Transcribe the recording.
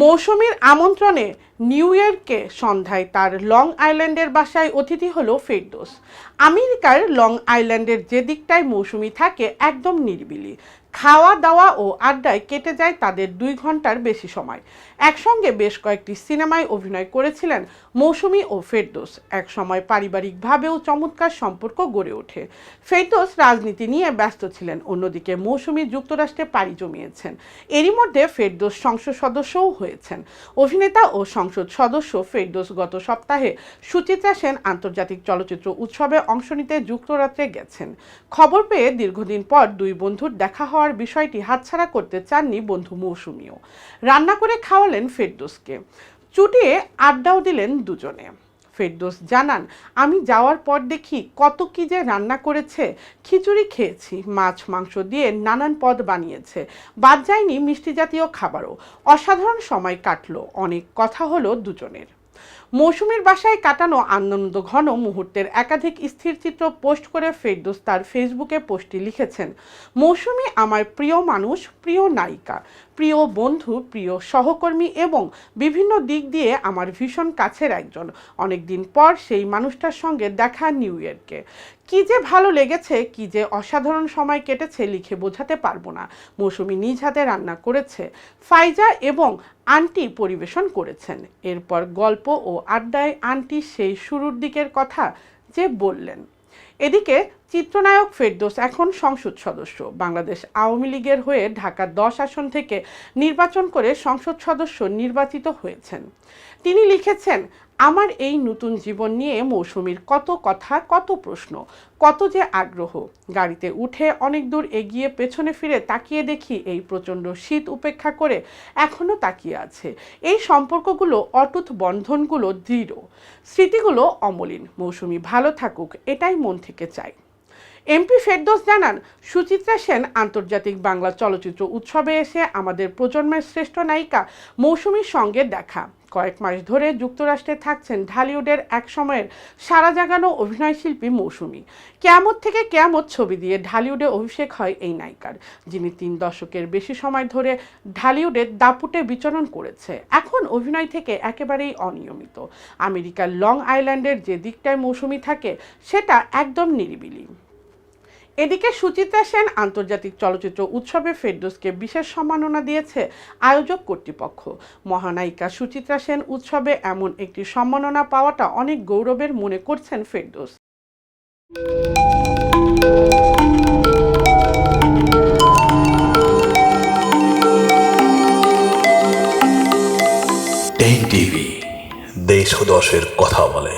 মৌসুমীর আমন্ত্রণে নিউ ইয়র্কে সন্ধ্যায় তার লং আইল্যান্ডের বাসায় অতিথি হলো ফেরদৌস। আমেরিকার লং আইল্যান্ডের যে দিকটায় মৌসুমী থাকে একদম নিরিবিলি। খাওয়া দাওয়া ও আড্ডায় কেটে যায় তাদের 2 ঘন্টার বেশি সময়। একসঙ্গে বেশ কয়েকটি সিনেমায় অভিনয় করেছিলেন মৌসুমী ও ফেরদৌস। একসময় পারিবারিকভাবেও চমৎকার সম্পর্ক গড়ে ওঠে। ফেরদৌস রাজনীতি নিয়ে ব্যস্ত ছিলেন, অন্যদিকে মৌসুমী যুক্তরাষ্ট্রে পাড়ি জমিয়েছেন। এরই মধ্যে ফেরদৌস সংসদ সদস্যও হয়েছেন। অভিনেতা ও সংসদ সদস্য ফেরদৌস গত সপ্তাহে সুচিত্রা সেন আন্তর্জাতিক চলচ্চিত্র উৎসবে অংশ নিতে যুক্তরাজ্যে গেছেন। খবর পেয়ে দীর্ঘদিন পর দুই বন্ধুর দেখা হওয়ার বিষয়টি হাতছাড়া করতে চাননি বন্ধু মৌসুমীও। রান্না করে খাওয়ালেন ফেরদৌসকে, চুটিয়ে আড্ডাও দিলেন দুজনে। ফেরদৌস জানান, আমি যাওয়ার পর দেখি কত কি যে রান্না করেছে। খিচুড়ি খেয়েছি, মাছ মাংস দিয়ে নানান পদ বানিয়েছে, বাদ যায়নি মিষ্টি জাতীয় খাবারও। অসাধারণ সময় কাটলো, অনেক কথা হলো দুজনের। মৌসুমীর বাসায় কাটানো আনন্দ ঘন মুহূর্তের একাধিক স্থিরচিত্র পোস্ট করে ফেরদৌস তার ফেসবুকে পোস্টে লিখেছেন, মৌসুমী আমার প্রিয় মানুষ, প্রিয় নায়িকা, প্রিয় বন্ধু, প্রিয় সহকর্মী এবং বিভিন্ন দিক দিয়ে আমার ভীষণ কাছের একজন। অনেকদিন পর সেই মানুষটার সঙ্গে দেখা নিউ ইয়র্কে। কি যে ভালো লেগেছে, কি যে অসাধারণ সময় কেটেছে লিখে বোঝাতে পারবো না। মৌসুমী নিজ হাতে রান্না করেছে, ফাইজা এবং আন্টি পরিবেশন করেছেন। এরপর গল্প ও আড্ডায় আন্টি সেই শুরুর দিকের কথা যে বললেন। এদিকে চিত্রনায়ক ফেরদৌস এখন সংসদ সদস্য। বাংলাদেশ আওয়ামী লীগের হয়ে ঢাকা 10 আসন থেকে নির্বাচন করে সংসদ সদস্য নির্বাচিত হয়েছেন। তিনি লিখেছেন, আমার এই নতুন জীবন নিয়ে মৌসুমীর কত কথা, কত প্রশ্ন, কত যে আগ্রহ। গাড়িতে উঠে অনেক দূর এগিয়ে পেছনে ফিরে তাকিয়ে দেখি এই প্রচণ্ড শীত উপেক্ষা করে এখনও তাকিয়ে আছে। এই সম্পর্কগুলো অটুট, বন্ধনগুলো দৃঢ়, স্মৃতিগুলো অমলিন। মৌসুমী ভালো থাকুক, এটাই মন থেকে চাই। এমপি ফেরদৌস জানান, সুচিত্রা সেন আন্তর্জাতিক বাংলা চলচ্চিত্র উৎসবে এসে আমাদের প্রজন্মের শ্রেষ্ঠ নায়িকা মৌসুমীর সঙ্গে দেখা। কয়েক মাস ধরে যুক্তরাষ্ট্রে থাকছেন ঢালিউডের এক সময়ের সারা জাগানো অভিনয়শিল্পী মৌসুমী। কেয়ামত থেকে কেয়ামত ছবি দিয়ে ঢালিউডে অভিষেক হয় এই নায়িকার, যিনি 3 দশকের বেশি সময় ধরে ঢালিউডের দাপুটে বিচরণ করেছে। এখন অভিনয় থেকে একেবারেই অনিয়মিত। আমেরিকার লং আইল্যান্ডের যে দিকটায় মৌসুমী থাকে সেটা একদম নিরিবিলি। এদিকে সুচিত্রা সেন আন্তর্জাতিক চলচ্চিত্র উৎসবে ফেরদৌসকে বিশেষ সম্মাননা দিয়েছে আয়োজক কর্তৃপক্ষ। মহানায়িকা সুচিত্রা সেন উৎসবে এমন একটি সম্মাননা পাওয়াটা অনেক গৌরবের মনে করছেন ফেরদৌস। টেন টিভি, দেশ ও দশের কথা বলে।